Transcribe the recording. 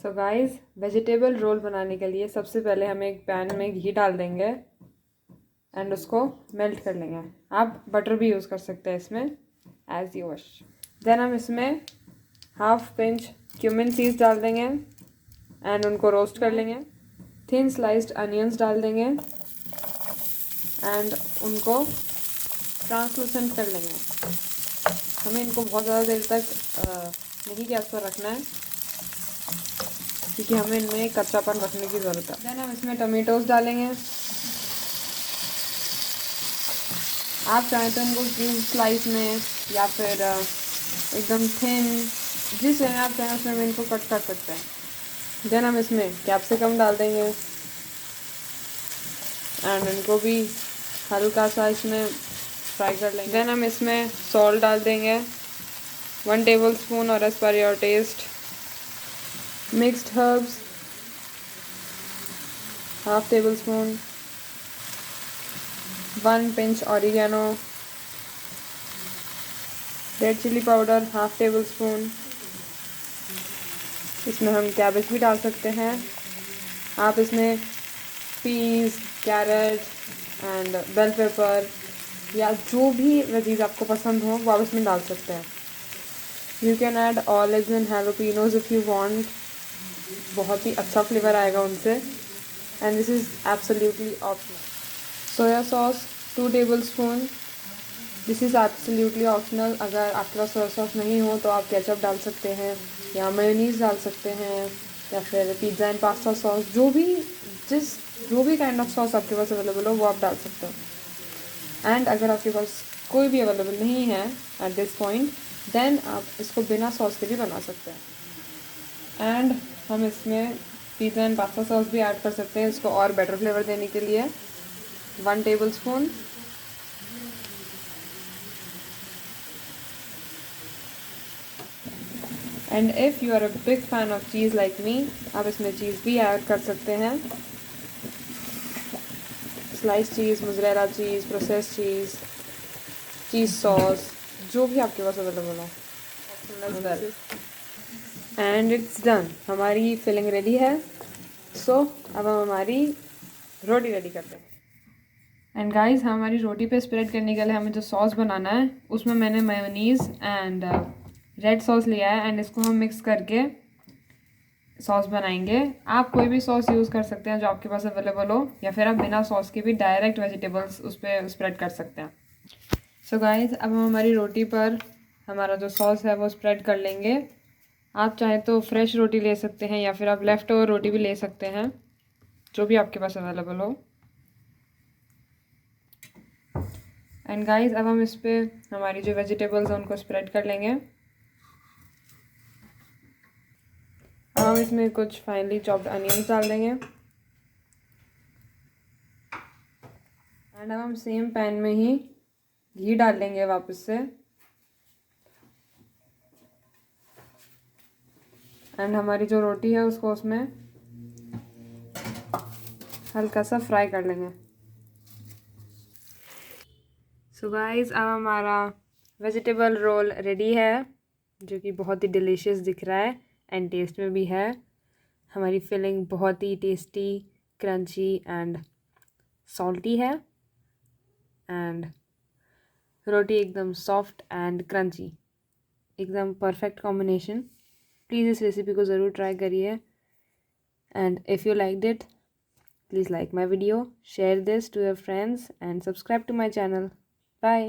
So guys, vegetable roll बनाने के लिए सबसे पहले हम एक पैन में घी डाल देंगे एंड उसको मेल्ट कर लेंगे। आप बटर भी यूज़ कर सकते हैं इसमें एज यू विश। देन हम इसमें हाफ पिंच क्यूमिन सीड्स डाल देंगे एंड उनको रोस्ट कर लेंगे। थिन स्लाइस्ड अनियंस डाल देंगे एंड उनको ट्रांसलूसेंट कर लेंगे। हमें इनको बहुत ज़्यादा देर तक नहीं गैस पर रखना है क्योंकि हमें इनमें कच्चापन रखने की ज़रूरत है। देन हम इसमें टमेटोज़ डालेंगे। आप चाहें तो इनको क्यूब स्लाइस में या फिर एकदम थिन, जिस वे में आप चाहें उसमें इनको कट कर सकते हैं। देन हम इसमें कैप्सिकम डाल देंगे एंड इनको भी हल्का सा इसमें फ्राई कर लेंगे। देन हम इसमें सॉल्ट डाल देंगे 1 टेबलस्पून और as per your taste. Mixed herbs half tablespoon, 1 pinch oregano, red chilli powder half tablespoon. इसमें हम कैबेज भी डाल सकते हैं। आप इसमें peas, carrot and bell pepper या जो भी वेजीज आपको पसंद हो वो आप इसमें डाल सकते हैं। You can add olives and jalapenos if you want. बहुत ही अच्छा फ्लेवर आएगा उनसे and this is absolutely optional. Soya sauce 2 tablespoon, this is absolutely optional. अगर आपके पास सोया सॉस नहीं हो तो आप केचप डाल सकते हैं या मेयोनीज डाल सकते हैं या फिर पिज़्ज़ा एंड पास्ता सॉस, जो भी काइंड ऑफ सॉस आपके पास अवेलेबल हो वो आप डाल सकते हो। एंड अगर आपके पास कोई भी अवेलेबल नहीं है एट दिस पॉइंट, देन आप इसको बिना सॉस के भी बना सकते हैं। एंड हम इसमें पिज़्ज़ा एंड पास्ता सॉस भी ऐड कर सकते हैं इसको और बेटर फ्लेवर देने के लिए, 1 tablespoon. And if you are a big fan of cheese like me, आप इसमें चीज़ भी ऐड कर सकते हैं। Slice cheese, mozzarella cheese, process cheese, cheese sauce, जो भी आपके पास अवेलेबल हो। एंड इट्स डन, हमारी फिलिंग रेडी है। सो अब हम हमारी रोटी रेडी करते हैं। एंड गाइस, हमारी रोटी पे स्प्रेड करने के लिए हमें जो सॉस बनाना है उसमें मैंने मेयोनीज़ एंड रेड सॉस लिया है एंड इसको हम मिक्स करके सॉस बनाएंगे। आप कोई भी सॉस यूज़ कर सकते हैं जो आपके पास अवेलेबल हो, या फिर आप बिना सॉस के भी डायरेक्ट वेजिटेबल्स उस पर स्प्रेड कर सकते हैं। सो गाइस, अब हम हमारी रोटी पर हमारा जो सॉस है वो स्प्रेड कर लेंगे। आप चाहें तो फ्रेश रोटी ले सकते हैं या फिर आप लेफ़्ट ओवर रोटी भी ले सकते हैं, जो भी आपके पास अवेलेबल हो। एंड गाइस, अब हम इस पर हमारी जो वेजिटेबल्स हैं उनको स्प्रेड कर लेंगे। अब हम इसमें कुछ फाइनली चॉप्ड अनियंस डाल देंगे एंड अब हम सेम पैन में ही घी डाल लेंगे वापस से एंड हमारी जो रोटी है उसको उसमें हल्का सा फ्राई कर लेंगे। सो गाइस, अब हमारा वेजिटेबल रोल रेडी है, जो कि बहुत ही डिलीशियस दिख रहा है एंड टेस्ट में भी है। हमारी फिलिंग बहुत ही टेस्टी, क्रंची एंड सॉल्टी है एंड रोटी एकदम सॉफ्ट एंड क्रंची, एकदम परफेक्ट कॉम्बिनेशन। प्लीज़ इस रेसिपी को ज़रूर ट्राई करिए and if you liked it, please like my video, share this to your friends and subscribe to my channel. Bye.